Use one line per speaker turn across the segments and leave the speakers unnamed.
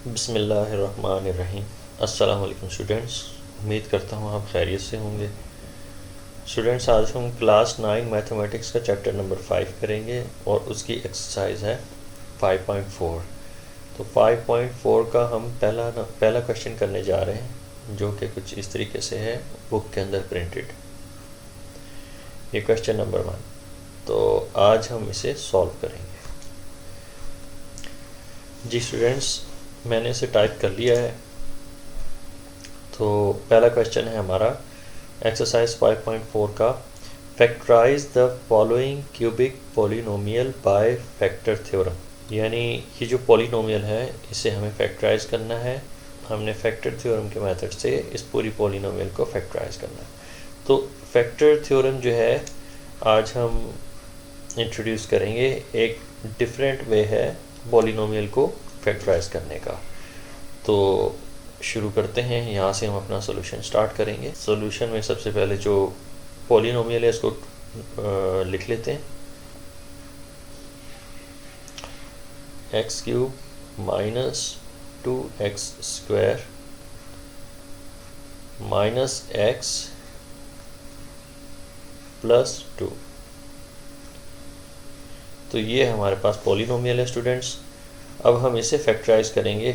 बिस्मिल्लाहिर्रहमानिर्रहीम। अस्सलाम वालेकुम स्टूडेंट्स, उम्मीद करता हूँ आप खैरियत से होंगे। स्टूडेंट्स, आज हम क्लास 9 मैथमेटिक्स का चैप्टर नंबर 5 करेंगे और उसकी एक्सरसाइज है 5.4। तो 5.4 का हम पहला क्वेश्चन करने जा रहे हैं, जो कि कुछ इस तरीके से है, बुक के अंदर प्रिंटेड। ये क्वेश्चन नंबर 1। तो आज हम इसे सॉल्व करेंगे। जी स्टूडेंट्स, मैंने इसे टाइप कर लिया है। तो पहला क्वेश्चन है हमारा एक्सरसाइज 5.4 का, factorise the following cubic polynomial by factor theorem. यानी ये जो पॉलिनोमियल है इसे हमें फैक्टराइज करना है। हमने फैक्टर थ्योरम के मेथड से इस पूरी पॉलिनोमियल को फैक्टराइज करना है। तो फैक्टर थ्योरम जो है आज हम इंट्रोड्यूस करेंगे। एक डिफरेंट वे है पॉलिनोमियल को फैक्टराइज करने का। तो शुरू करते हैं। यहाँ से हम अपना सोल्यूशन स्टार्ट करेंगे। सोल्यूशन में सबसे पहले जो पॉलिनोमियल है इसको लिख लेते हैं। X cube minus 2x square minus x plus 2। तो ये हमारे पास पॉलिनोमियल है स्टूडेंट्स। अब हम इसे फैक्टराइज करेंगे।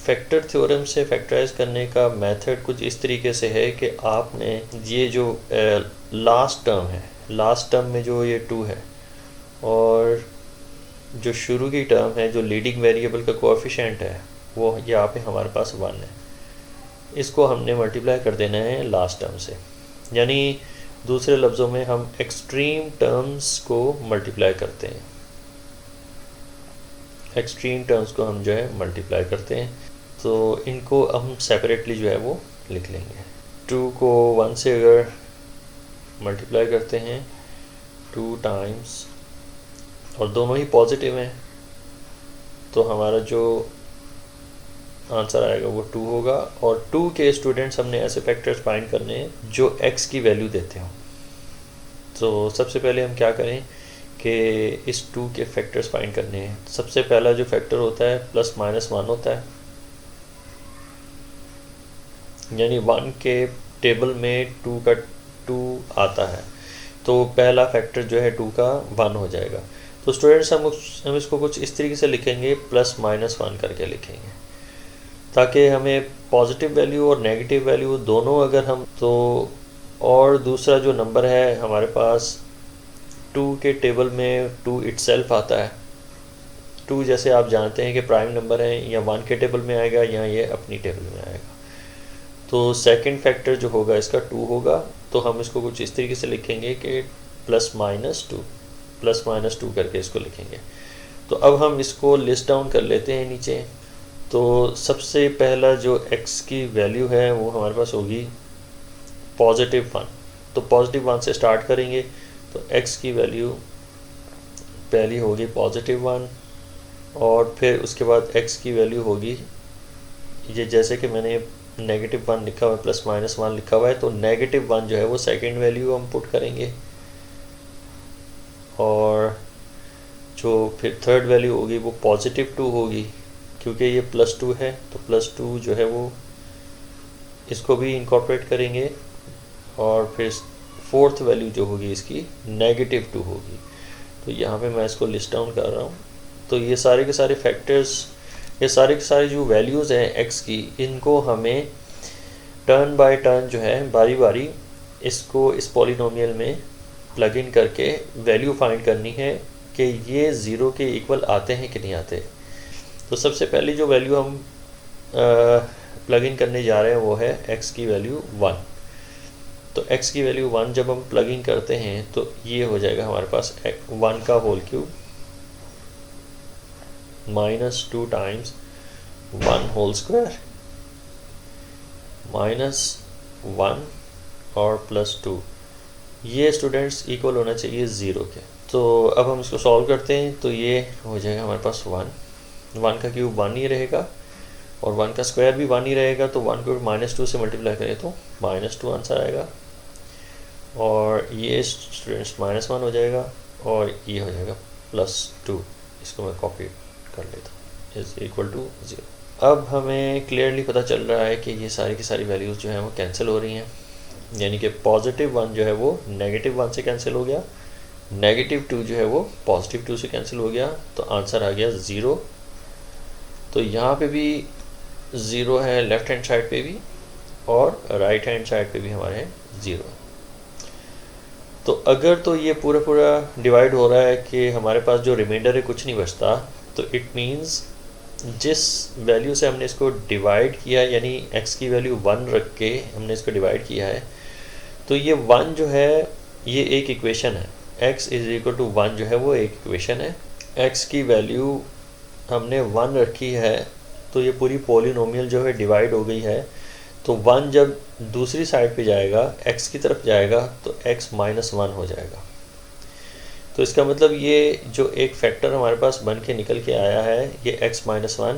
फैक्टर थ्योरम से फैक्टराइज करने का मेथड कुछ इस तरीके से है कि आपने ये जो लास्ट टर्म में जो ये 2 है और जो शुरू की टर्म है, जो लीडिंग वेरिएबल का कोएफिशिएंट है, वो यहाँ पे हमारे पास 1 है। इसको हमने मल्टीप्लाई कर देना है लास्ट टर्म से। यानी दूसरे लफ्ज़ों में हम एक्सट्रीम टर्म्स को मल्टीप्लाई करते हैं। एक्सट्रीम टर्म्स को हम जो है मल्टीप्लाई करते हैं। तो इनको हम सेपरेटली जो है वो लिख लेंगे। 2 को 1 से अगर मल्टीप्लाई करते हैं 2 टाइम्स, और दोनों ही पॉजिटिव हैं, तो हमारा जो आंसर आएगा वो 2 होगा। और 2 के स्टूडेंट्स हमने ऐसे फैक्टर्स फाइंड करने हैं जो x की वैल्यू देते हो। तो सबसे पहले हम क्या करें कि इस 2 के फैक्टर्स फाइंड करने हैं। सबसे पहला जो फैक्टर होता है प्लस माइनस 1 होता है। यानी 1 के टेबल में 2 का 2 आता है, तो पहला फैक्टर जो है 2 का 1 हो जाएगा। तो स्टूडेंट्स हम इसको कुछ इस तरीके से लिखेंगे, प्लस माइनस 1 करके लिखेंगे, ताकि हमें पॉजिटिव वैल्यू और नेगेटिव वैल्यू दोनों अगर हम तो। और दूसरा जो नंबर है हमारे पास 2 के टेबल में 2 इटसेल्फ आता है। 2 जैसे आप जानते हैं कि प्राइम नंबर है, या 1 के टेबल में आएगा या ये अपनी टेबल में आएगा। तो सेकंड फैक्टर जो होगा इसका 2 होगा। तो हम इसको कुछ इस तरीके से लिखेंगे कि प्लस माइनस 2 करके इसको लिखेंगे। तो अब हम इसको लिस्ट डाउन कर लेते हैं नीचे। तो सबसे पहला जो x की वैल्यू है वो हमारे पास होगी +1। तो +1 से स्टार्ट करेंगे। तो x की वैल्यू पहली होगी +1, और फिर उसके बाद x की वैल्यू होगी, ये जैसे कि मैंने -1 लिखा हुआ है, +-1 लिखा हुआ है, तो -1 जो है वो सेकंड वैल्यू हम पुट करेंगे। और जो फिर थर्ड वैल्यू होगी वो +2 होगी, क्योंकि ये +2 है तो +2 जो है वो इसको भी इनकॉर्पोरेट करेंगे। और फिर फोर्थ वैल्यू जो होगी इसकी -2 होगी। तो यहाँ पे मैं इसको लिस्ट डाउन कर रहा हूँ। तो ये सारे के सारे फैक्टर्स, ये सारे के सारे जो वैल्यूज़ हैं x की, इनको हमें टर्न बाय टर्न जो है बारी बारी इसको इस पॉलिनोमियल में प्लग इन करके वैल्यू फाइंड करनी है कि ये 0 के इक्वल आते हैं कि नहीं आते। तो सबसे पहली जो वैल्यू हम प्लग इन करने जा रहे हैं वो है x की वैल्यू 1। तो x की वैल्यू 1 जब हम प्लग इन करते हैं तो ये हो जाएगा हमारे पास 1 का whole cube -2 times 1 whole square -1 और +2। ये स्टूडेंट्स इक्वल होना चाहिए 0 के। तो अब हम इसको सॉल्व करते हैं। तो ये हो जाएगा हमारे पास 1 का क्यूब 1 ही रहेगा, और 1 का स्क्वायर भी 1 ही रहेगा। तो 1 को -2 से मल्टीप्लाई करें तो -2 आंसर आएगा। और ये स्टूडेंट्स -1 हो जाएगा, और ये हो जाएगा +2। इसको मैं कॉपी कर लेता हूँ, इज इक्वल टू 0। अब हमें क्लियरली पता चल रहा है कि ये सारी की सारी वैल्यूज़ जो हैं वो कैंसिल हो रही हैं, यानी कि +1 जो है वो -1 से कैंसिल हो गया, -2 जो है वो +2 से कैंसिल हो गया, तो आंसर आ गया 0। तो यहाँ पे भी 0 है लेफ़्ट हैंड साइड पे भी, और राइट हैंड साइड पे भी हमारे 0 है। तो अगर तो ये पूरा पूरा डिवाइड हो रहा है कि हमारे पास जो रिमाइंडर है कुछ नहीं बचता, तो इट मीन्स जिस वैल्यू से हमने इसको डिवाइड किया, यानी x की वैल्यू 1 रख के हमने इसको डिवाइड किया है, तो ये 1 जो है ये एक इक्वेशन है। x = 1 जो है वो एक इक्वेशन है। x की वैल्यू हमने 1 रखी है, तो ये पूरी पॉलिनोमियल जो है डिवाइड हो गई है। तो 1 जब दूसरी साइड पे जाएगा, x की तरफ जाएगा, तो x -1 हो जाएगा। तो इसका मतलब ये जो एक फैक्टर हमारे पास बन के निकल के आया है, ये x -1,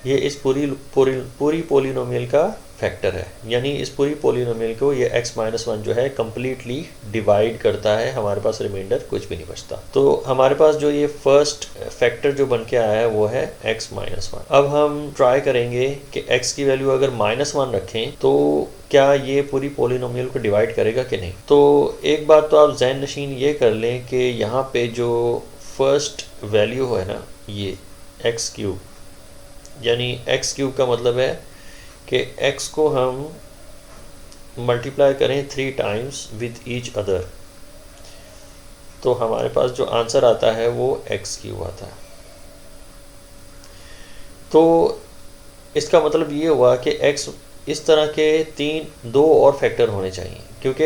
ये इस पूरी पॉलिनोमियल का फैक्टर है, यानी इस पूरी पॉलिनोमियल को ये x -1 जो है कम्प्लीटली डिवाइड करता है, हमारे पास रिमाइंडर कुछ भी नहीं बचता। तो हमारे पास जो ये फर्स्ट फैक्टर जो बन के आया है वो है x -1। अब हम ट्राई करेंगे कि x की वैल्यू अगर -1 रखें तो क्या ये पूरी पॉलिनोमियल को डिवाइड करेगा कि नहीं। तो एक बात तो आप ज़हन नशीन ये कर लें कि यहाँ पे जो फर्स्ट वैल्यू है ना, ये x3, यानी x3 का मतलब है कि x को हम मल्टीप्लाई करें 3 टाइम्स विद ईच अदर, तो हमारे पास जो आंसर आता है वो x3 आता है। तो इसका मतलब ये हुआ कि x इस तरह के 2 और फैक्टर होने चाहिए, क्योंकि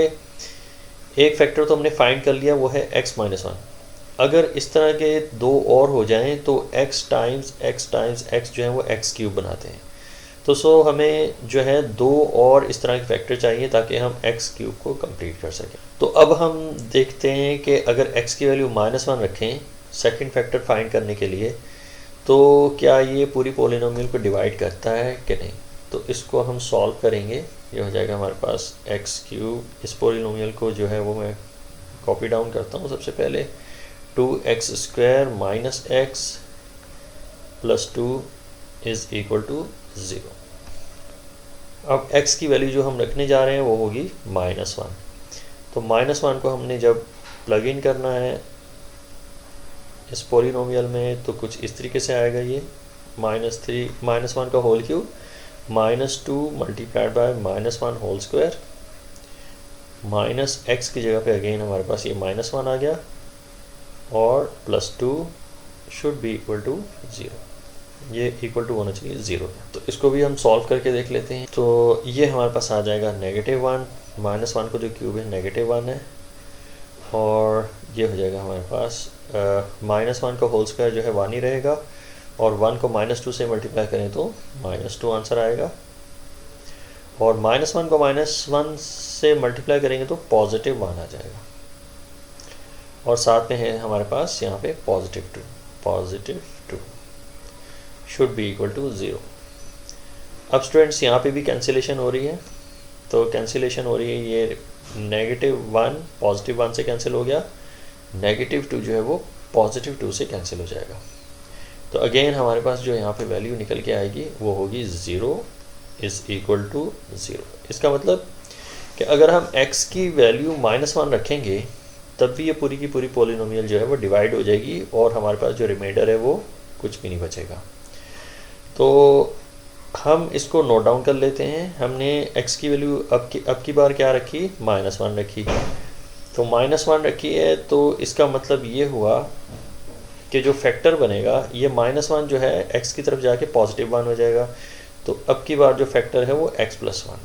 एक फैक्टर तो हमने फाइंड कर लिया, वो है x -1। अगर इस तरह के 2 और हो जाएं तो x टाइम्स x जो है वो x3 बनाते हैं। तो हमें जो है 2 और इस तरह के फैक्टर चाहिए ताकि हम x3 को कंप्लीट कर सकें। तो अब हम देखते हैं कि अगर x की वैल्यू -1 रखें सेकंड फैक्टर फाइंड करने के लिए, तो क्या ये पूरी पॉलिनोमियल को डिवाइड करता है कि नहीं। तो इसको हम सॉल्व करेंगे, ये हो जाएगा हमारे पास x3। इस पॉलिनोमियल को जो है वो मैं कॉपी डाउन करता हूँ। सबसे पहले 2x² - x + 2 = 0। अब x की वैल्यू जो हम रखने जा रहे हैं वो होगी -1। तो -1 को हमने जब प्लग इन करना है इस पॉलिनोमियल में, तो कुछ इस तरीके से आएगा, ये -1 का होल क्यूब -2 × -1² -x की जगह पे अगेन हमारे पास ये -1 आ गया, और +2 शुड बी इक्वल टू 0, ये इक्वल टू होना चाहिए 0। तो इसको भी हम सॉल्व करके देख लेते हैं। तो ये हमारे पास आ जाएगा -1, -1 को जो क्यूब है -1 है, और ये हो जाएगा हमारे पास -1 का होल स्क्वायर जो है 1 ही रहेगा, और 1 को -2 से मल्टीप्लाई करें तो -2 आंसर आएगा, और -1 को -1 से मल्टीप्लाई करेंगे तो +1 आ जाएगा, और साथ में है हमारे पास यहाँ पे +2 शुड बी इक्वल टू 0। अब स्टूडेंट्स यहाँ पे भी कैंसिलेशन हो रही है, तो कैंसिलेशन हो रही है, ये -1 +1 से कैंसिल हो गया, -2 जो है वो +2 से कैंसिल हो जाएगा। तो अगेन हमारे पास जो यहाँ पे वैल्यू निकल के आएगी वो होगी 0 = 0। इसका मतलब कि अगर हम x की वैल्यू -1 रखेंगे तब भी ये पूरी की पूरी पॉलिनोमियल जो है वो डिवाइड हो जाएगी, और हमारे पास जो रिमाइंडर है वो कुछ भी नहीं बचेगा। तो हम इसको नोट डाउन कर लेते हैं। हमने x की वैल्यू अब की बार क्या रखी, -1 रखी। तो -1 रखी है, तो इसका मतलब ये हुआ कि जो फैक्टर बनेगा ये -1 जो है x की तरफ जाके +1 हो जाएगा। तो अब की बार जो फैक्टर है वो x + 1।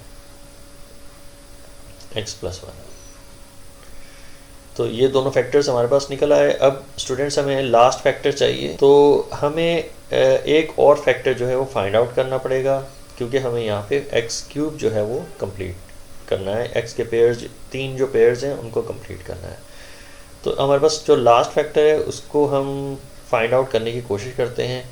तो ये दोनों फैक्टर्स हमारे पास निकल आए। अब स्टूडेंट्स हमें लास्ट फैक्टर चाहिए, तो हमें एक और फैक्टर जो है वो फाइंड आउट करना पड़ेगा, क्योंकि हमें यहाँ पे x³ जो है वो कंप्लीट करना है। x के पेयर्स 3 जो पेयर्स हैं उनको कंप्लीट करना है। तो हमारे पास जो लास्ट फैक्टर है उसको हम फाइंड आउट करने की कोशिश करते हैं।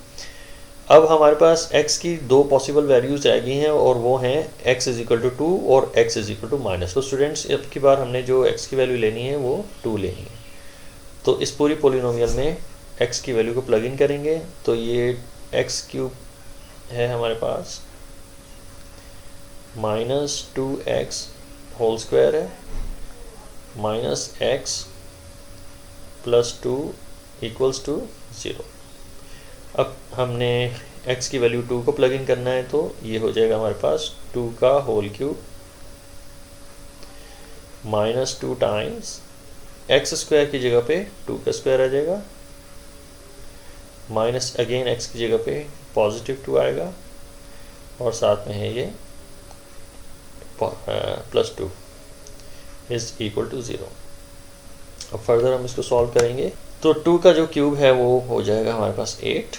अब हमारे पास x की 2 पॉसिबल वैल्यूज़ रह गई हैं, और वो हैं x = 2 और x = -। तो स्टूडेंट्स अब की बार हमने जो x की वैल्यू लेनी है वो 2 लेनी है। तो इस पूरी पॉलिनोमियल में x की वैल्यू को प्लग इन करेंगे, तो ये एक्स क्यूब है हमारे पास -2x होल स्क्वायर है -x + 2 = 0। अब हमने x की वैल्यू 2 को प्लग इन करना है, तो ये हो जाएगा हमारे पास 2 का whole cube -2 times x square की जगह पे 2 का स्क्वायर आ जाएगा, माइनस अगेन x की जगह पे +2 आएगा और साथ में है ये +2 = 0। अब फर्दर हम इसको सॉल्व करेंगे, तो 2 का जो क्यूब है वो हो जाएगा हमारे पास 8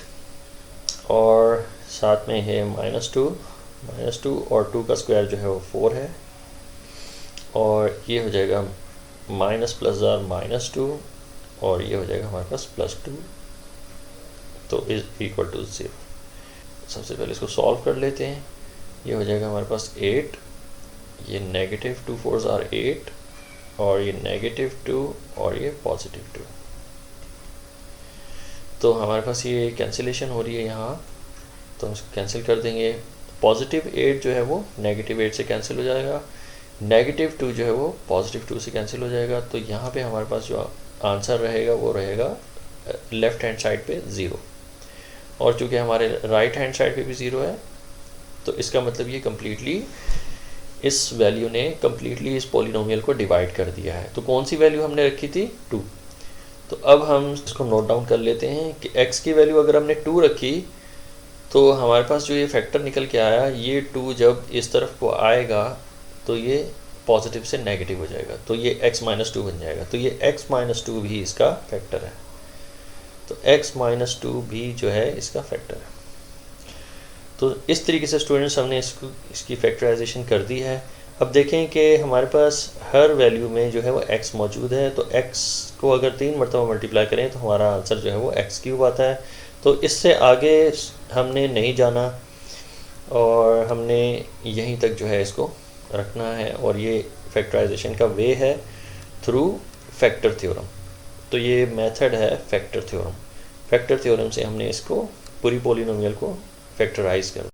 और साथ में है -2 और 2 का स्क्वायर जो है वो 4 है और ये हो जाएगा -+(-2) और ये हो जाएगा हमारे पास +2, तो = 0। सबसे पहले इसको सॉल्व कर लेते हैं। ये हो जाएगा हमारे पास 8, ये -2 4s are 8 और ये -2 और ये +2। तो हमारे पास ये कैंसिलेशन हो रही है यहाँ, तो हम इसको कैंसिल कर देंगे। +8 जो है वो -8 से कैंसिल हो जाएगा, -2 जो है वो +2 से कैंसिल हो जाएगा। तो यहाँ पे हमारे पास जो आंसर रहेगा वो रहेगा लेफ़्ट हैंड साइड पे 0 और चूँकि हमारे राइट हैंड साइड पे भी 0 है, तो इसका मतलब ये कम्प्लीटली इस वैल्यू ने कम्प्लीटली इस पॉलिनोमियल को डिवाइड कर दिया है। तो कौन सी वैल्यू हमने रखी थी? 2। तो अब हम इसको नोट डाउन कर लेते हैं कि x की वैल्यू अगर हमने 2 रखी तो हमारे पास जो ये फैक्टर निकल के आया, ये 2 जब इस तरफ को आएगा तो ये पॉजिटिव से नेगेटिव हो जाएगा, तो ये x-2 बन जाएगा। तो ये x-2 भी इसका फैक्टर है, तो x-2 भी जो है इसका फैक्टर है। तो इस तरीके से स्टूडेंट्स हमने इसकी फैक्टराइजेशन कर दी है। अब देखें कि हमारे पास हर वैल्यू में जो है वो x मौजूद है, तो x को अगर 3 मरतबा मल्टीप्लाई करें तो हमारा आंसर जो है वो x³ आता है। तो इससे आगे हमने नहीं जाना और हमने यहीं तक जो है इसको रखना है और ये फैक्टराइजेशन का वे है थ्रू फैक्टर थ्योरम। तो ये मेथड है फैक्टर थ्योरम। फैक्टर थ्योरम से हमने इसको पूरी पॉलिनोमियल को फैक्टराइज कर